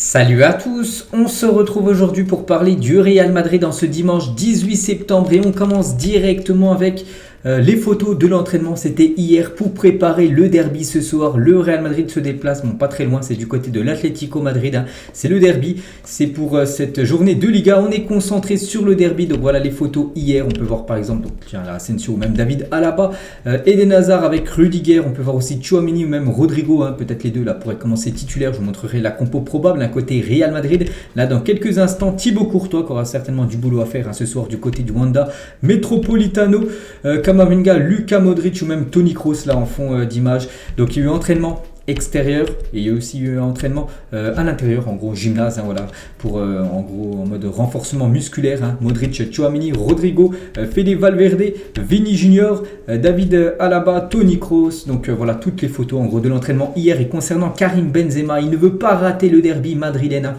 Salut à tous, on se retrouve aujourd'hui pour parler du Real Madrid en ce dimanche 18 septembre et on commence directement avec les photos de l'entraînement. C'était hier pour préparer le derby ce soir. Le Real Madrid se déplace, bon pas très loin, c'est du côté de l'Atlético Madrid, hein. C'est le derby, c'est pour cette journée de Liga. On est concentré sur le derby, donc voilà les photos hier. On peut voir par exemple, donc, tiens, là, Asensio ou même David Alaba, Eden Hazard avec Rudiger. On peut voir aussi Tchouaméni ou même Rodrigo, hein. Peut-être les deux là pourraient commencer titulaires. Je vous montrerai la compo probable d'un côté Real Madrid. Là dans quelques instants, Thibaut Courtois qui aura certainement du boulot à faire, hein, ce soir du côté du Wanda Metropolitano. Camavinga, Luka Modric ou même Toni Kroos là en fond d'image. Donc il y a eu entraînement extérieur et il y a aussi eu entraînement à l'intérieur, en gros gymnase, hein, voilà, pour en gros en mode renforcement musculaire, hein. Modric, Tchouaméni, Rodrigo, Fede Valverde, Vini Junior, David Alaba, Toni Kroos. Donc voilà toutes les photos en gros de l'entraînement hier. Et concernant Karim Benzema, il ne veut pas rater le derby madrilène,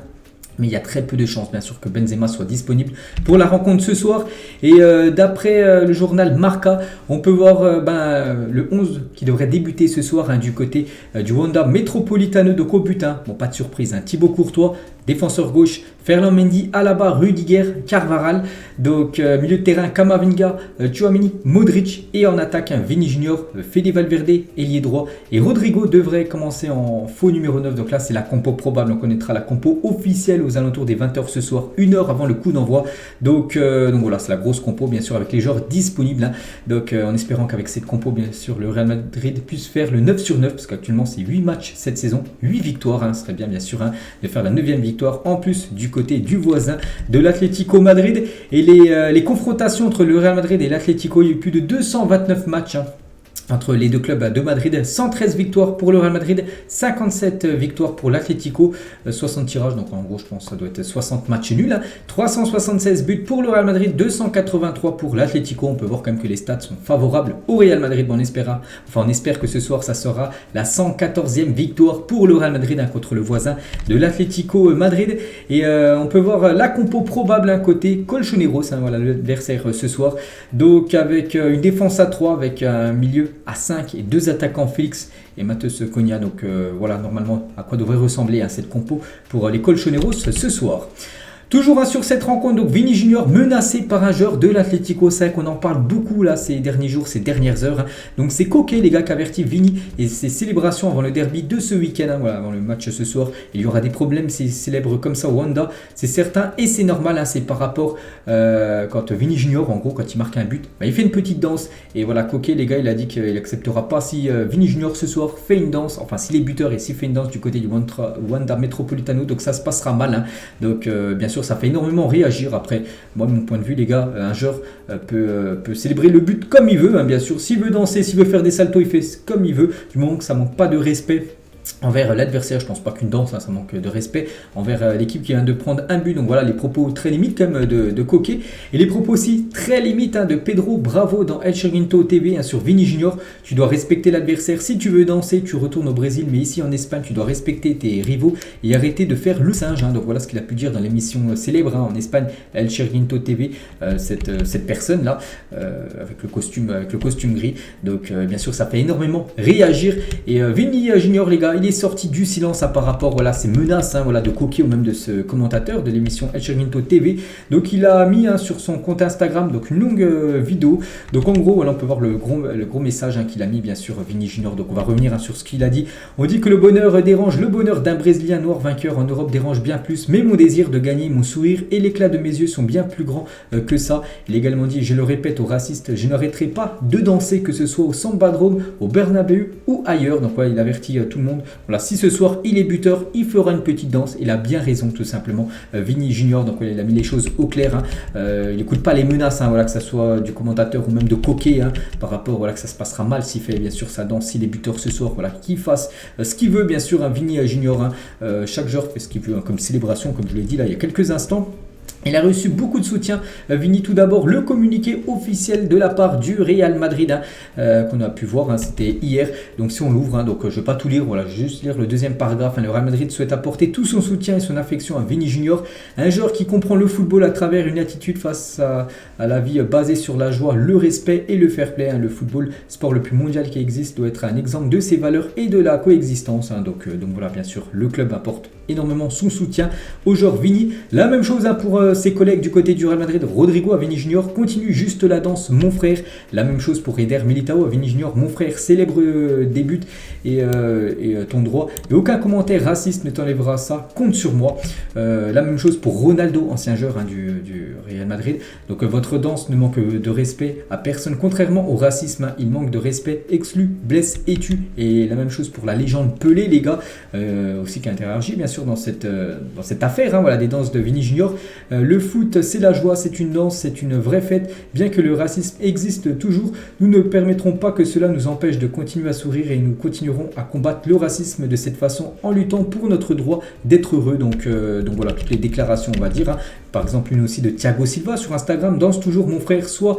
mais il y a très peu de chances bien sûr que Benzema soit disponible pour la rencontre ce soir. Et d'après le journal Marca, on peut voir le 11 qui devrait débuter ce soir, hein, du côté du Wanda Metropolitano de Cobutin. Bon, pas de surprise, hein. Thibaut Courtois, défenseur gauche, Ferland Mendy, Alaba, Rudiger, Carvajal. Donc milieu de terrain, Camavinga, Tchouaméni, Modric. Et en attaque, hein, Vini Junior, Fede Valverde, ailier droit. Et Rodrigo devrait commencer en faux numéro 9. Donc là, c'est la compo probable. On connaîtra la compo officielle aux alentours des 20h ce soir, 1 heure avant le coup d'envoi. Donc voilà, c'est la grosse compo, bien sûr, avec les joueurs disponibles, hein. Donc en espérant qu'avec cette compo, bien sûr, le Real Madrid puisse faire le 9 sur 9, parce qu'actuellement, c'est 8 matchs cette saison, 8 victoires, hein. Ce serait bien sûr, hein, de faire la 9e victoire, en plus du côté du voisin de l'Atlético Madrid. Et les confrontations entre le Real Madrid et l'Atlético, il y a eu plus de 229 matchs, hein, entre les deux clubs de Madrid. 113 victoires pour le Real Madrid, 57 victoires pour l'Atlético, 60 tirages, donc en gros je pense que ça doit être 60 matchs nuls, hein. 376 buts pour le Real Madrid, 283 pour l'Atlético. On peut voir quand même que les stats sont favorables au Real Madrid. On espère que ce soir ça sera la 114e victoire pour le Real Madrid, hein, contre le voisin de l'Atlético Madrid. Et on peut voir la compo probable, hein, côté Colchoneros, hein, voilà l'adversaire ce soir. Donc avec une défense à 3, avec un milieu à 5 et 2 attaquants, Félix et Matheus Cunha. Donc voilà normalement à quoi devrait ressembler, hein, cette compo pour les Colchoneros ce soir. Toujours, hein, sur cette rencontre, donc Vini Junior menacé par un joueur de l'Atlético. C'est vrai qu'on en parle beaucoup là ces derniers jours, ces dernières heures, hein. Donc c'est Koké, les gars, qui avertit Vini et ses célébrations avant le derby de ce week-end, hein, voilà, avant le match ce soir. Il y aura des problèmes, c'est célèbre comme ça au Wanda, c'est certain et c'est normal, hein. C'est par rapport quand Vini Junior, en gros, quand il marque un but, il fait une petite danse. Et voilà, Koké, les gars, il a dit qu'il n'acceptera pas si Vini Junior ce soir fait une danse, enfin s'il est buteur et s'il fait une danse du côté du Wanda Metropolitano, donc ça se passera mal, hein. Donc bien sûr, ça fait énormément réagir. Après, moi de mon point de vue, les gars, un joueur peut célébrer le but comme il veut, hein, bien sûr. S'il veut danser, s'il veut faire des saltos, il fait comme il veut, du moment que ça manque pas de respect envers l'adversaire. Je pense pas qu'une danse, hein, ça manque de respect envers l'équipe qui vient de prendre un but. Donc voilà les propos très limites quand même de Koké. Et les propos aussi très limites, hein, de Pedro Bravo dans El Chiringuito TV, hein, sur Vini Junior. Tu dois respecter l'adversaire. Si tu veux danser, tu retournes au Brésil, mais ici en Espagne, tu dois respecter tes rivaux et arrêter de faire le singe, hein. Donc voilà ce qu'il a pu dire dans l'émission célèbre, hein, en Espagne, El Chiringuito TV, cette personne là, avec le costume gris. Donc bien sûr ça fait énormément réagir. Et Vini Junior, les gars, il est sorti du silence, par rapport, voilà, ces menaces, hein, voilà, de Koké ou même de ce commentateur de l'émission El Chiringuito TV. Donc il a mis, hein, sur son compte Instagram, donc une longue vidéo. Donc en gros, voilà, on peut voir le gros message, hein, qu'il a mis, bien sûr, Vini Junior. Donc on va revenir, hein, sur ce qu'il a dit. On dit que le bonheur dérange, le bonheur d'un Brésilien noir vainqueur en Europe dérange bien plus, mais mon désir de gagner, mon sourire et l'éclat de mes yeux sont bien plus grands que ça. Il a également dit, je le répète aux racistes, je n'arrêterai pas de danser, que ce soit au Sambadrome, au Bernabéu ou ailleurs. Donc voilà, il avertit tout le monde. Voilà, si ce soir il est buteur, il fera une petite danse. Il a bien raison, tout simplement, Vini Junior. Donc voilà, il a mis les choses au clair, hein. Il n'écoute pas les menaces, hein, voilà, que ce soit du commentateur ou même de Koké, hein, par rapport, voilà, que ça se passera mal s'il fait bien sûr sa danse, s'il est buteur ce soir. Voilà, qu'il fasse ce qu'il veut, bien sûr, hein, Vini Junior, hein. Chaque joueur fait ce qu'il veut, hein, comme célébration, comme je l'ai dit là il y a quelques instants. Il a reçu beaucoup de soutien, Vini. Tout d'abord, le communiqué officiel de la part du Real Madrid, hein, qu'on a pu voir, hein, c'était hier. Donc si on l'ouvre, hein, donc je ne vais pas tout lire, voilà, juste lire le deuxième paragraphe, hein. Le Real Madrid souhaite apporter tout son soutien et son affection à Vini Junior, un joueur qui comprend le football à travers une attitude face à la vie basée sur la joie, le respect et le fair play, hein. Le football, sport le plus mondial qui existe, doit être un exemple de ses valeurs et de la coexistence, hein. Donc voilà, bien sûr, le club apporte énormément son soutien au joueur Vini. La même chose pour ses collègues du côté du Real Madrid. Rodrigo à Vini Junior continue juste la danse, mon frère. La même chose pour Eder Militao à Vini Junior, mon frère, célèbre début et ton droit. Et aucun commentaire raciste ne t'enlèvera ça, compte sur moi. La même chose pour Ronaldo, ancien joueur du Real Madrid. Donc votre danse ne manque de respect à personne, contrairement au racisme, il manque de respect, exclut, blesse et tue. Et la même chose pour la légende Pelé, les gars, aussi qui a interagi bien sûr dans cette affaire, voilà, des danses de Vini Junior. Le foot, c'est la joie, c'est une danse, c'est une vraie fête. Bien que le racisme existe toujours, nous ne permettrons pas que cela nous empêche de continuer à sourire et nous continuerons à combattre le racisme de cette façon en luttant pour notre droit d'être heureux. Donc voilà, toutes les déclarations, on va dire. Par exemple, une aussi de Thiago Silva sur Instagram. Danse toujours, mon frère, sois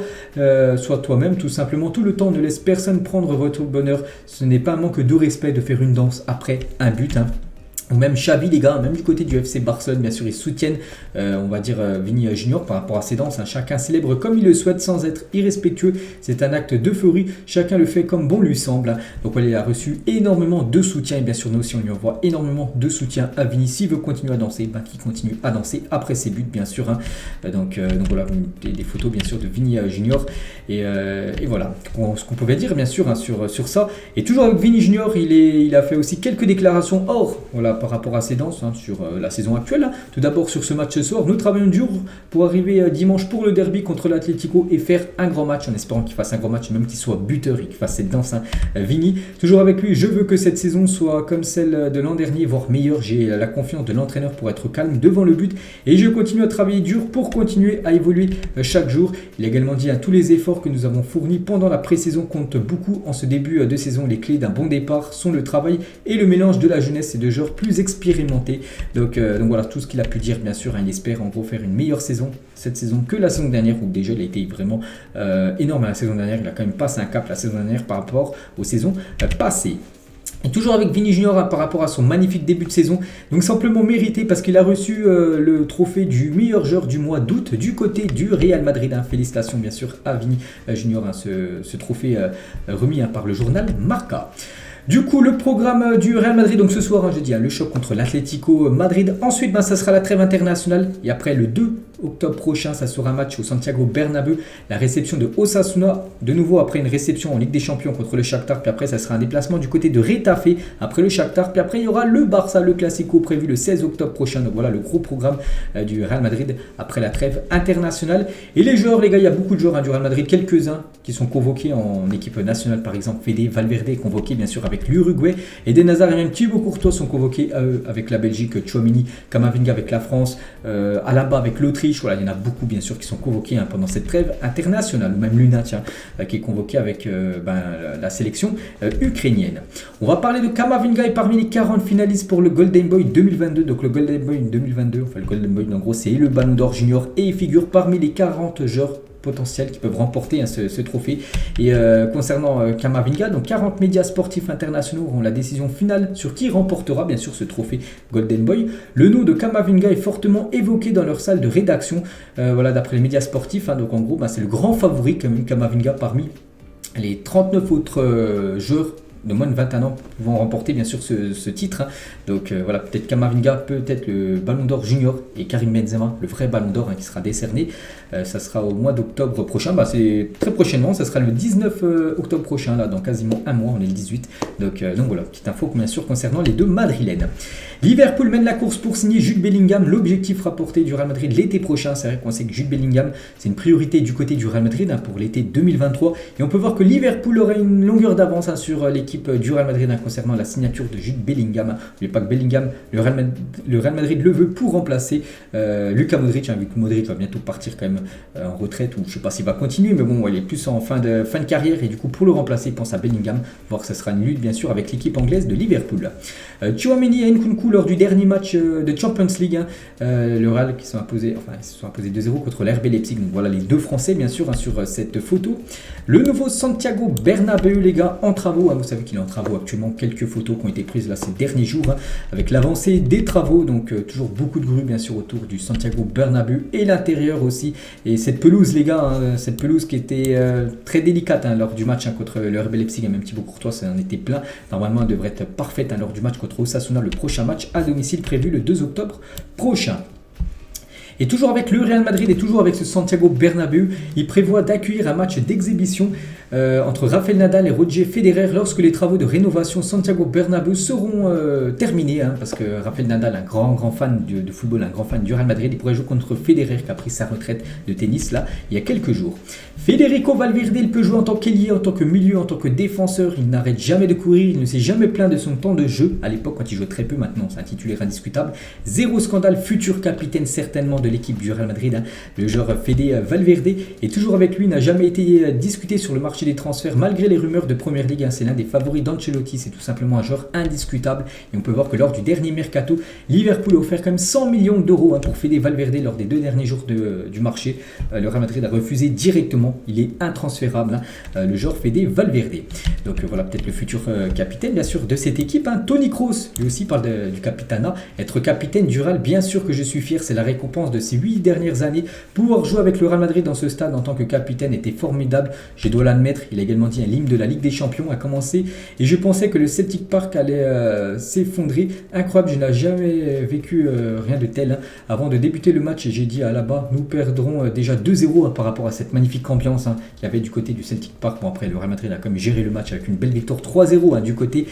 toi-même, tout simplement. Tout le temps, ne laisse personne prendre votre bonheur. Ce n'est pas un manque de respect de faire une danse après un but. Ou même Xavi, les gars, même du côté du FC Barcelone, bien sûr, ils soutiennent, on va dire, Vini Junior par rapport à ses danses. Chacun célèbre comme il le souhaite sans être irrespectueux. C'est un acte d'euphorie. Chacun le fait comme bon lui semble. Donc voilà, il a reçu énormément de soutien. Et bien sûr, nous aussi, on lui envoie énormément de soutien à Vini. S'il veut continuer à danser, qu'il continue à danser après ses buts, bien sûr. Donc voilà, des photos, bien sûr, de Vini Junior. Et voilà, ce qu'on pouvait dire, bien sûr, sur ça. Et toujours avec Vini Junior, il a fait aussi quelques déclarations hors, voilà, par rapport à ses danses sur la saison actuelle. Tout d'abord sur ce match ce soir, nous travaillons dur pour arriver dimanche pour le derby contre l'Atlético et faire un grand match en espérant qu'il fasse un grand match, même qu'il soit buteur et qu'il fasse cette danse. Vini, toujours avec lui, je veux que cette saison soit comme celle de l'an dernier, voire meilleure. J'ai la confiance de l'entraîneur pour être calme devant le but et je continue à travailler dur pour continuer à évoluer chaque jour. Il a également dit à tous les efforts que nous avons fournis pendant la pré-saison comptent beaucoup en ce début de saison. Les clés d'un bon départ sont le travail et le mélange de la jeunesse et de joueurs plus expérimenté. Donc voilà tout ce qu'il a pu dire, bien sûr. Il espère en gros faire une meilleure saison cette saison que la saison dernière, où déjà il a été vraiment énorme la saison dernière. Il a quand même passé un cap la saison dernière par rapport aux saisons passées. Et toujours avec Vini Junior par rapport à son magnifique début de saison, donc simplement mérité parce qu'il a reçu le trophée du meilleur joueur du mois d'août du côté du Real Madrid. Félicitations bien sûr à Vini Junior, ce trophée remis par le journal Marca. Du coup, le programme du Real Madrid, donc ce soir, jeudi, le choc contre l'Atlético Madrid. Ensuite, ça sera la trêve internationale. Et après, le 2 octobre prochain, ça sera un match au Santiago Bernabéu. La réception de Osasuna, de nouveau après une réception en Ligue des Champions contre le Shakhtar. Puis après, ça sera un déplacement du côté de Retafe après le Shakhtar. Puis après, il y aura le Barça, le Classico prévu le 16 octobre prochain. Donc voilà le gros programme du Real Madrid après la trêve internationale. Et les joueurs, les gars, il y a beaucoup de joueurs du Real Madrid. Quelques-uns qui sont convoqués en équipe nationale, par exemple Fede Valverde est convoqué bien sûr avec l'Uruguay. Eden Hazard et même Thibaut Courtois sont convoqués avec la Belgique, Tchouaméni, Camavinga avec la France, Alaba avec l'Autriche. Voilà, il y en a beaucoup bien sûr qui sont convoqués pendant cette trêve internationale, ou même Luna qui est convoqué avec la sélection ukrainienne. On va parler de Camavinga et parmi les 40 finalistes pour le Golden Boy 2022. Donc le Golden Boy 2022, enfin le Golden Boy en gros c'est le Ballon d'Or Junior et il figure parmi les 40 joueurs potentiels qui peuvent remporter ce trophée. Et concernant Camavinga, donc 40 médias sportifs internationaux auront la décision finale sur qui remportera bien sûr ce trophée Golden Boy. Le nom de Camavinga est fortement évoqué dans leur salle de rédaction, voilà, d'après les médias sportifs. Donc en gros c'est le grand favori Camavinga parmi les 39 autres joueurs de moins de 21 ans vont remporter bien sûr ce titre. Donc voilà, peut-être Camavinga, peut-être le Ballon d'Or Junior et Karim Benzema, le vrai Ballon d'Or qui sera décerné. Ça sera au mois d'octobre prochain. C'est très prochainement, ça sera le 19 octobre prochain, là, dans quasiment un mois, on est le 18. Donc voilà, petite info bien sûr concernant les deux Madrilènes. Liverpool mène la course pour signer Jude Bellingham. L'objectif rapporté du Real Madrid l'été prochain, c'est vrai qu'on sait que Jude Bellingham, c'est une priorité du côté du Real Madrid pour l'été 2023. Et on peut voir que Liverpool aurait une longueur d'avance sur l'équipe du Real Madrid concernant la signature de Jude Bellingham. N'oubliez pas que Bellingham, le Real Madrid le veut pour remplacer Luka Modric, vu que Modric va bientôt partir quand même en retraite, ou je ne sais pas s'il va continuer, mais bon, il est plus en fin de carrière, et du coup pour le remplacer, il pense à Bellingham, voir que ce sera une lutte bien sûr avec l'équipe anglaise de Liverpool. Tchouaméni et Nkunku lors du dernier match de Champions League, le Real qui se sont imposés 2-0 contre l'RB Leipzig. Donc voilà les deux Français bien sûr sur cette photo. Le nouveau Santiago Bernabéu, les gars, en travaux. Vous savez savez qu'il est en travaux actuellement. Quelques photos qui ont été prises là ces derniers jours avec l'avancée des travaux. Donc toujours beaucoup de grues bien sûr autour du Santiago Bernabéu et l'intérieur aussi. Et cette pelouse les gars, cette pelouse qui était très délicate lors du match contre le RB Leipzig, même Thibaut Courtois, ça en était plein. Normalement elle devrait être parfaite lors du match contre Osasuna, le prochain match à domicile prévu le 2 octobre prochain. Et toujours avec le Real Madrid et toujours avec ce Santiago Bernabéu, il prévoit d'accueillir un match d'exhibition entre Rafael Nadal et Roger Federer lorsque les travaux de rénovation Santiago Bernabéu seront terminés. Parce que Rafael Nadal, un grand fan de football, un grand fan du Real Madrid, il pourrait jouer contre Federer qui a pris sa retraite de tennis là il y a quelques jours. Federico Valverde, il peut jouer en tant qu'ailier, en tant que milieu, en tant que défenseur. Il n'arrête jamais de courir, il ne s'est jamais plaint de son temps de jeu. À l'époque, quand il jouait très peu, maintenant c'est un titulaire indiscutable. Zéro scandale, futur capitaine certainement de l'équipe du Real Madrid. Le joueur Fede Valverde est toujours avec lui, n'a jamais été discuté sur le marché des transferts malgré les rumeurs de Première Ligue. C'est l'un des favoris d'Ancelotti, c'est tout simplement un joueur indiscutable. Et on peut voir que lors du dernier mercato, Liverpool a offert quand même 100 millions d'euros pour Fede Valverde lors des 2 derniers jours du marché. Le Real Madrid a refusé directement. Il est intransférable, le joueur Fede Valverde. Donc voilà peut-être le futur capitaine bien sûr de cette équipe. Toni Kroos, lui aussi parle du capitana. Être capitaine du Real, bien sûr que je suis fier, c'est la récompense de ces 8 dernières années. Pouvoir jouer avec le Real Madrid dans ce stade en tant que capitaine était formidable, je dois l'admettre. Il a également dit l'hymne de la Ligue des Champions a commencé et je pensais que le Celtic Park allait s'effondrer. Incroyable, je n'ai jamais vécu rien de tel. Avant de débuter le match, j'ai dit là-bas, nous perdrons déjà 2-0 par rapport à cette magnifique ambiance qu'il y avait du côté du Celtic Park. Bon, après, le Real Madrid a quand même géré le match avec une belle victoire 3-0 du côté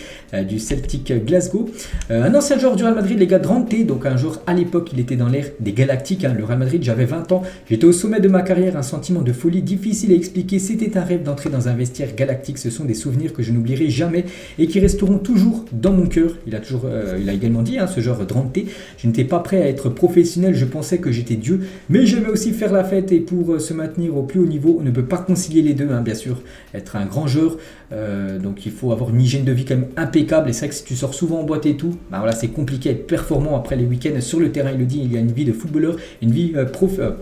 du Celtic Glasgow. Un ancien joueur du Real Madrid, les gars, Drante, donc un joueur à l'époque, il était dans l'ère des Galactiques. Le Real Madrid, j'avais 20 ans, j'étais au sommet de ma carrière, un sentiment de folie difficile à expliquer. C'était un rêve d'entrer dans un vestiaire galactique. Ce sont des souvenirs que je n'oublierai jamais et qui resteront toujours dans mon cœur. Il a également dit, ce joueur Drante, je n'étais pas prêt à être professionnel, je pensais que j'étais Dieu, mais j'aimais aussi faire la fête et pour se maintenir au plus haut niveau, on ne peut pas concilier les deux, bien sûr, être un grand joueur, donc il faut avoir une hygiène de vie quand même impeccable. Et c'est vrai que si tu sors souvent en boîte et tout, voilà, c'est compliqué d'être performant après les week-ends sur le terrain. Il le dit, il y a une vie de footballeur, une vie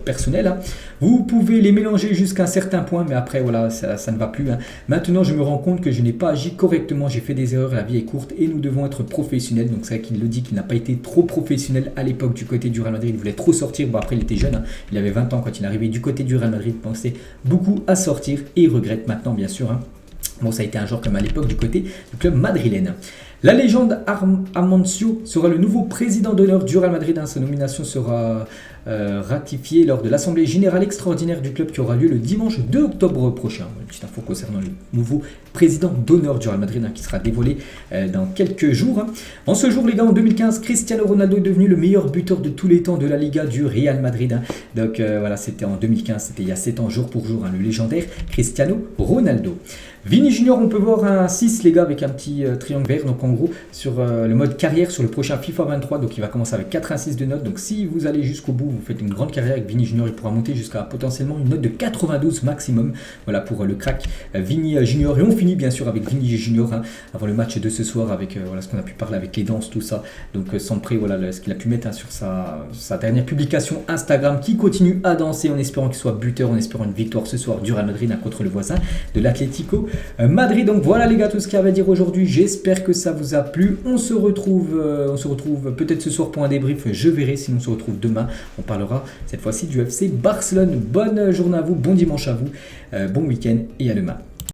personnelle. Vous pouvez les mélanger jusqu'à un certain point, mais après voilà, ça ne va plus. Maintenant, je me rends compte que je n'ai pas agi correctement, j'ai fait des erreurs, la vie est courte et nous devons être professionnels. Donc c'est vrai qu'il le dit qu'il n'a pas été trop professionnel à l'époque du côté du Real Madrid. Il voulait trop sortir. Bon, après, il était jeune, il avait 20 ans quand il est arrivé du côté du Real Madrid. Il pensait beaucoup à sortir et il regrette maintenant, bien sûr. Bon, ça a été un joueur comme à l'époque du côté du club madrilène. La légende Amancio sera le nouveau président d'honneur du Real Madrid. Sa nomination sera ratifiée lors de l'Assemblée Générale Extraordinaire du club qui aura lieu le dimanche 2 octobre prochain. Une petite info concernant le nouveau président d'honneur du Real Madrid qui sera dévoilé dans quelques jours. En ce jour, les gars, en 2015, Cristiano Ronaldo est devenu le meilleur buteur de tous les temps de la Liga du Real Madrid. Donc voilà, c'était en 2015, c'était il y a 7 ans, jour pour jour, le légendaire Cristiano Ronaldo. Vini Junior, on peut voir un 6 les gars avec un petit triangle vert. Donc en gros sur le mode carrière sur le prochain FIFA 23, donc il va commencer avec 86 de notes. Donc si vous allez jusqu'au bout, vous faites une grande carrière avec Vini Junior, il pourra monter jusqu'à potentiellement une note de 92 maximum. Voilà pour le crack Vini Junior. Et on finit bien sûr avec Vini Junior avant le match de ce soir avec voilà ce qu'on a pu parler avec les danses, tout ça. Donc sans près, voilà ce qu'il a pu mettre sur sa dernière publication Instagram, qui continue à danser en espérant qu'il soit buteur, en espérant une victoire ce soir du Real Madrid contre le voisin de l'Atlético Madrid. Donc voilà les gars, tout ce qu'il y avait à dire aujourd'hui. J'espère que ça vous a plu. On se retrouve peut-être ce soir pour un débrief, je verrai, sinon on se retrouve demain. On parlera cette fois-ci du FC Barcelone. Bonne journée à vous, bon dimanche à vous, bon week-end et à demain.